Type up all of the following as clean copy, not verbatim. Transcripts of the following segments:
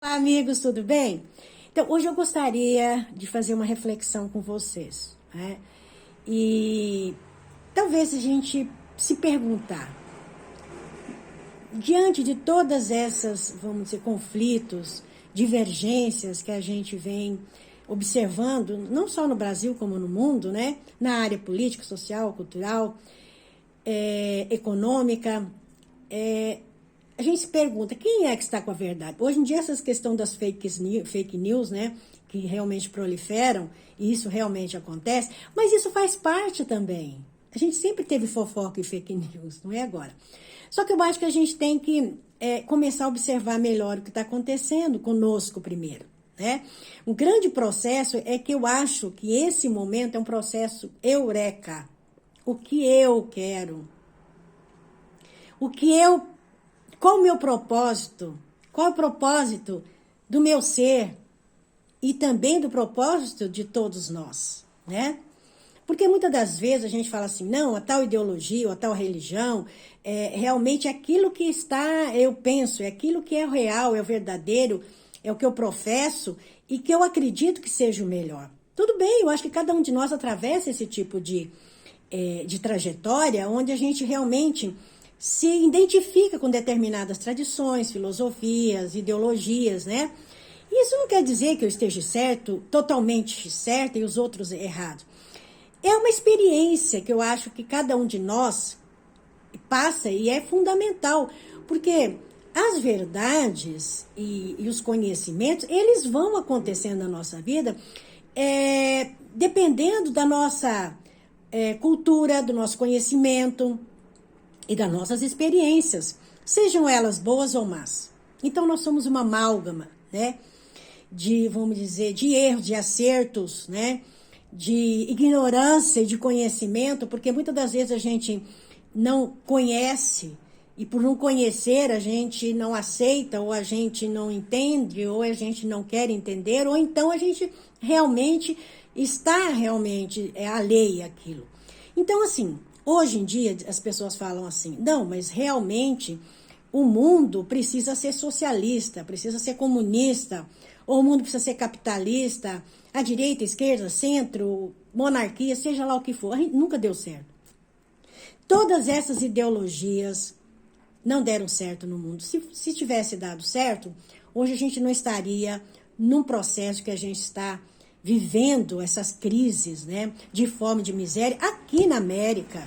Olá, amigos, tudo bem? Então, hoje eu gostaria de fazer uma reflexão com vocês, né? E talvez a gente se perguntar, diante de todas essas, vamos dizer, conflitos, divergências que a gente vem observando, não só no Brasil como no mundo, né? Na área política, social, cultural, econômica, a gente se pergunta, quem é que está com a verdade? Hoje em dia, essas questões das fake news, né, que realmente proliferam, e isso realmente acontece, mas isso faz parte também. A gente sempre teve fofoca e fake news, não é agora. Só que eu acho que a gente tem que começar a observar melhor o que está acontecendo conosco primeiro, né? Um grande processo é que eu acho que esse momento é um processo eureka. O que eu quero? Qual o meu propósito? Qual é o propósito do meu ser e também do propósito de todos nós, né? Porque muitas das vezes a gente fala assim, não, a tal ideologia ou a tal religião realmente é aquilo que está, eu penso, é aquilo que é o real, é o verdadeiro, é o que eu professo e que eu acredito que seja o melhor. Tudo bem, eu acho que cada um de nós atravessa esse tipo de trajetória onde a gente realmente se identifica com determinadas tradições, filosofias, ideologias, né? Isso não quer dizer que eu esteja certo, totalmente certo e os outros errados. É uma experiência que eu acho que cada um de nós passa e é fundamental, porque as verdades e os conhecimentos, eles vão acontecendo na nossa vida dependendo da nossa cultura, do nosso conhecimento e das nossas experiências, sejam elas boas ou más. Então, nós somos uma amálgama, né? Vamos dizer, de erros, de acertos, né? De ignorância e de conhecimento, porque muitas das vezes a gente não conhece e por não conhecer a gente não aceita, ou a gente não entende, ou a gente não quer entender, ou então a gente realmente está alheia àquilo. Então, assim, hoje em dia as pessoas falam assim, não, mas realmente o mundo precisa ser socialista, precisa ser comunista, ou o mundo precisa ser capitalista, a direita, a esquerda, centro, monarquia, seja lá o que for. A gente nunca deu certo. Todas essas ideologias não deram certo no mundo. Se tivesse dado certo, hoje a gente não estaria num processo que a gente está vivendo, essas crises, né, de fome, de miséria, aqui na América.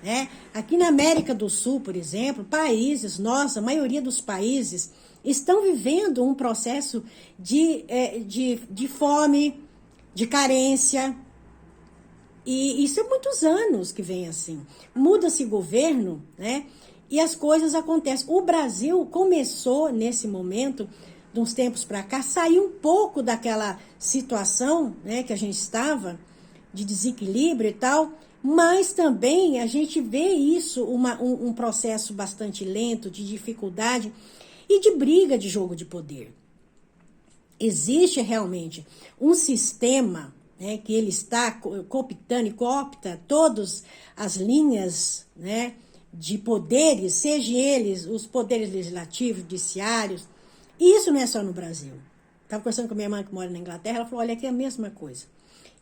Né? Aqui na América do Sul, por exemplo, a maioria dos países estão vivendo um processo de fome, de carência. E isso é muitos anos que vem assim. Muda-se governo, né? E as coisas acontecem. O Brasil começou, nesse momento, de uns tempos para cá, sair um pouco daquela situação, né, que a gente estava, de desequilíbrio e tal, mas também a gente vê isso, um processo bastante lento, de dificuldade e de briga de jogo de poder. Existe realmente um sistema, né, que ele está cooptando e coopta todas as linhas, né, de poderes, sejam eles os poderes legislativos, judiciários. E isso não é só no Brasil. Estava conversando com a minha irmã que mora na Inglaterra, ela falou, olha, aqui é a mesma coisa.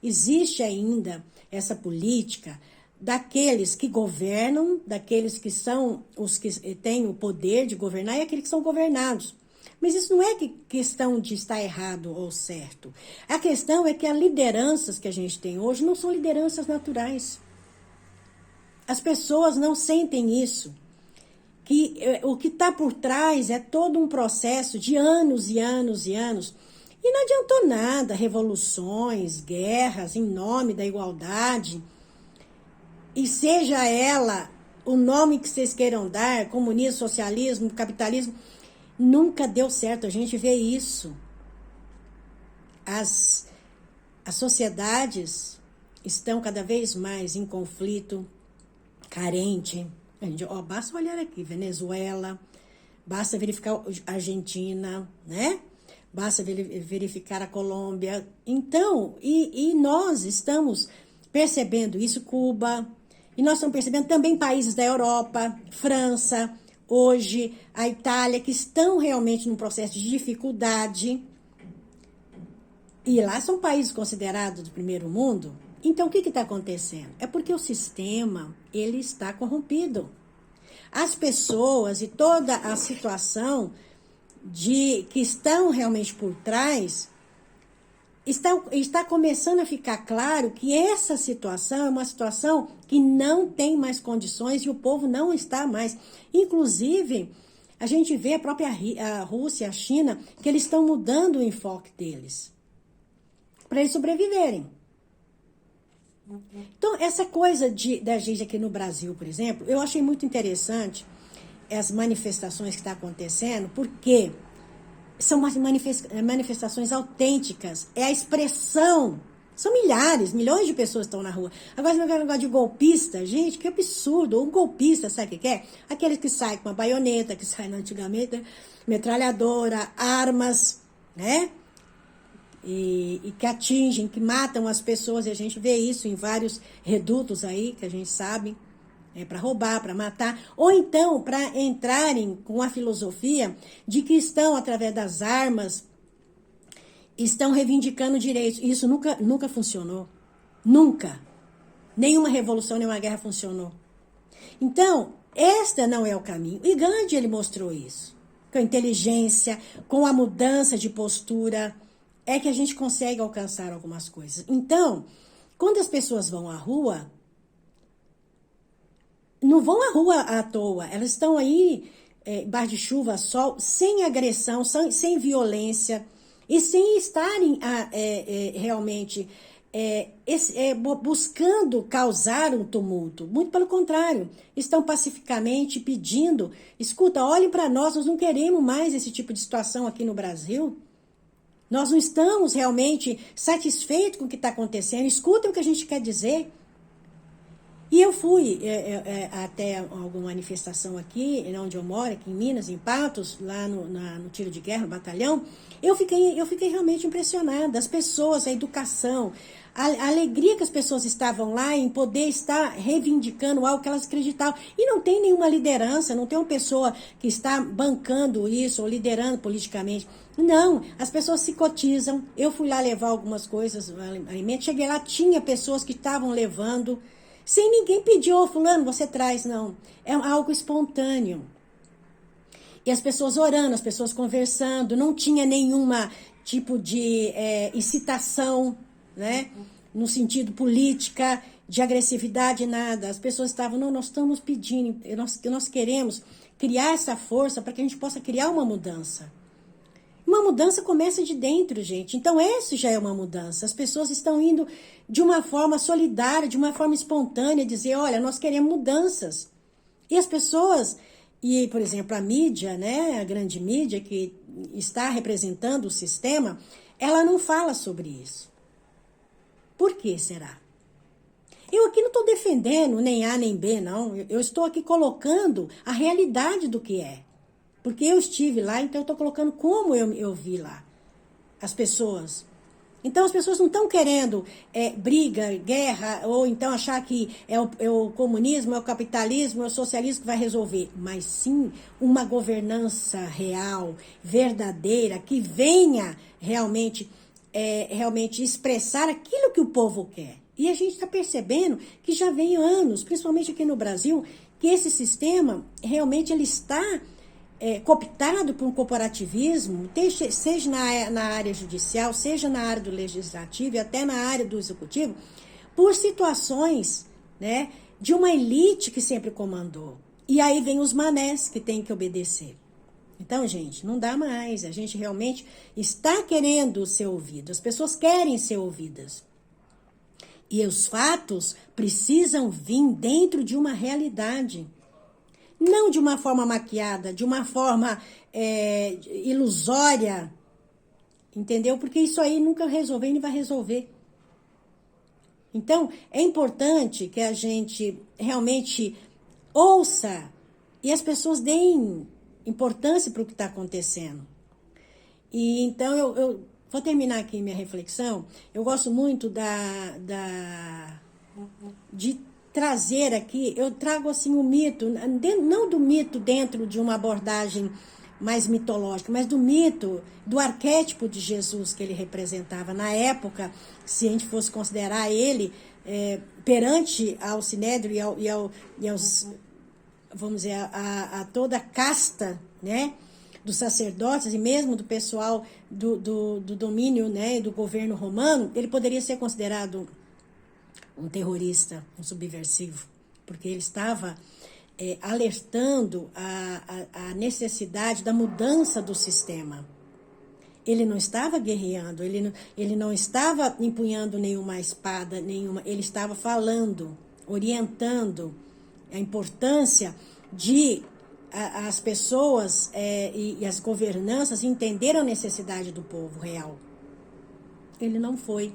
Existe ainda essa política daqueles que governam, daqueles que são os que têm o poder de governar e aqueles que são governados. Mas isso não é questão de estar errado ou certo. A questão é que as lideranças que a gente tem hoje não são lideranças naturais. As pessoas não sentem isso. Que o que está por trás é todo um processo de anos e anos e anos. E não adiantou nada, revoluções, guerras em nome da igualdade. E seja ela o nome que vocês queiram dar, comunismo, socialismo, capitalismo, nunca deu certo, a gente vê isso. As sociedades estão cada vez mais em conflito, carente. Basta olhar aqui, Venezuela, basta verificar a Argentina, né? Basta verificar a Colômbia. Então, e nós estamos percebendo isso, Cuba, e nós estamos percebendo também países da Europa, França, hoje a Itália, que estão realmente num processo de dificuldade. E lá são países considerados do primeiro mundo. Então, o que está acontecendo? É porque o sistema, ele está corrompido. As pessoas e toda a situação que estão realmente por trás, está começando a ficar claro que essa situação é uma situação que não tem mais condições e o povo não está mais. Inclusive, a gente vê a própria a Rússia, a China, que eles estão mudando o enfoque deles para eles sobreviverem. Então, essa coisa da gente aqui no Brasil, por exemplo, eu achei muito interessante as manifestações que estão acontecendo, porque são manifestações autênticas, é a expressão. São milhões de pessoas estão na rua. Agora, esse negócio de golpista, gente, que absurdo. Um golpista, sabe o que é? Aqueles que saem com uma baioneta, que saem antigamente, metralhadora, armas, né? E que atingem, que matam as pessoas, e a gente vê isso em vários redutos aí, que a gente sabe, para roubar, para matar, ou então para entrarem com a filosofia de que estão, através das armas, estão reivindicando direitos. Isso nunca funcionou. Nunca. Nenhuma revolução, nenhuma guerra funcionou. Então, este não é o caminho. E Gandhi, ele mostrou isso. Com a inteligência, com a mudança de postura, é que a gente consegue alcançar algumas coisas. Então, quando as pessoas vão à rua, não vão à rua à toa. Elas estão aí, bar de chuva, sol, sem agressão, sem violência, e sem estarem realmente buscando causar um tumulto. Muito pelo contrário, estão pacificamente pedindo, escuta, olhem para nós não queremos mais esse tipo de situação aqui no Brasil. Nós não estamos realmente satisfeitos com o que está acontecendo. Escutem o que a gente quer dizer. E eu fui até alguma manifestação aqui, onde eu moro, aqui em Minas, em Patos, lá no tiro de guerra, no batalhão. Eu fiquei realmente impressionada. As pessoas, a educação, a alegria que as pessoas estavam lá em poder estar reivindicando algo que elas acreditavam. E não tem nenhuma liderança, não tem uma pessoa que está bancando isso ou liderando politicamente. Não, as pessoas se cotizam. Eu fui lá levar algumas coisas, alimentos. Cheguei lá, tinha pessoas que estavam levando, sem ninguém pedir, fulano, você traz, não. É algo espontâneo. E as pessoas orando, as pessoas conversando, não tinha nenhuma tipo de incitação, né? No sentido política, de agressividade, nada. As pessoas estavam, não, nós estamos pedindo, nós queremos criar essa força para que a gente possa criar uma mudança. Uma mudança começa de dentro, gente. Então, essa já é uma mudança. As pessoas estão indo de uma forma solidária, de uma forma espontânea, dizer, olha, nós queremos mudanças. E as pessoas, e, por exemplo, a mídia, né, a grande mídia que está representando o sistema, ela não fala sobre isso. Por que será? Eu aqui não estou defendendo nem A nem B, não. Eu estou aqui colocando a realidade do que é. Porque eu estive lá, então eu estou colocando como eu vi lá as pessoas. Então as pessoas não estão querendo briga, guerra, ou então achar que é o comunismo, é o capitalismo, é o socialismo que vai resolver. Mas sim uma governança real, verdadeira, que venha realmente expressar aquilo que o povo quer. E a gente está percebendo que já vem anos, principalmente aqui no Brasil, que esse sistema realmente ele está cooptado por um corporativismo, seja na área judicial, seja na área do legislativo e até na área do executivo, por situações, né, de uma elite que sempre comandou. E aí vem os manés que têm que obedecer. Então, gente, não dá mais. A gente realmente está querendo ser ouvido. As pessoas querem ser ouvidas. E os fatos precisam vir dentro de uma realidade. Não de uma forma maquiada, de uma forma ilusória, entendeu? Porque isso aí nunca resolveu e nem vai resolver. Então, é importante que a gente realmente ouça e as pessoas deem importância para o que está acontecendo. E então, eu vou terminar aqui minha reflexão. Eu gosto muito de trazer aqui, eu trago assim o mito, não do mito dentro de uma abordagem mais mitológica, mas do mito, do arquétipo de Jesus que ele representava na época, se a gente fosse considerar ele perante ao Sinédrio e aos, vamos dizer, a toda a casta, né, dos sacerdotes e mesmo do pessoal do domínio, né, do governo romano, ele poderia ser considerado um terrorista, um subversivo, porque ele estava alertando a necessidade da mudança do sistema. Ele não estava guerreando, ele não estava empunhando nenhuma espada, ele estava falando, orientando a importância de as pessoas e as governanças entenderam a necessidade do povo real. Ele não foi.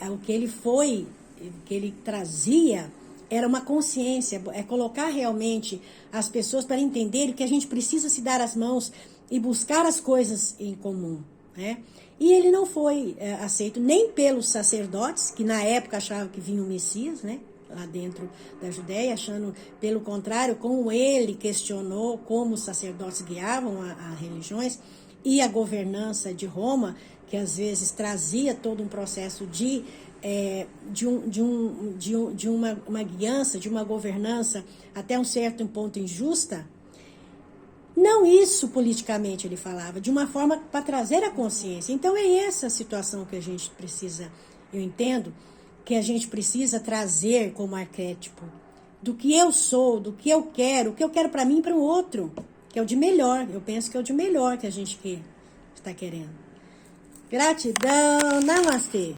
O que ele trazia era uma consciência, colocar realmente as pessoas para entenderem que a gente precisa se dar as mãos e buscar as coisas em comum, né? E ele não foi aceito nem pelos sacerdotes, que na época achavam que vinha o Messias, né? Lá dentro da Judéia, achando, pelo contrário, como ele questionou como os sacerdotes guiavam as religiões e a governança de Roma, que às vezes trazia todo um processo de uma guiança, de uma governança até um certo ponto injusta. Não isso politicamente ele falava, de uma forma para trazer a consciência. Então é essa situação que a gente precisa, eu entendo, que a gente precisa trazer como arquétipo do que eu sou, do que eu quero, o que eu quero para mim e para o outro, que é o de melhor. Eu penso que é o de melhor que a gente está querendo. Gratidão, namastê.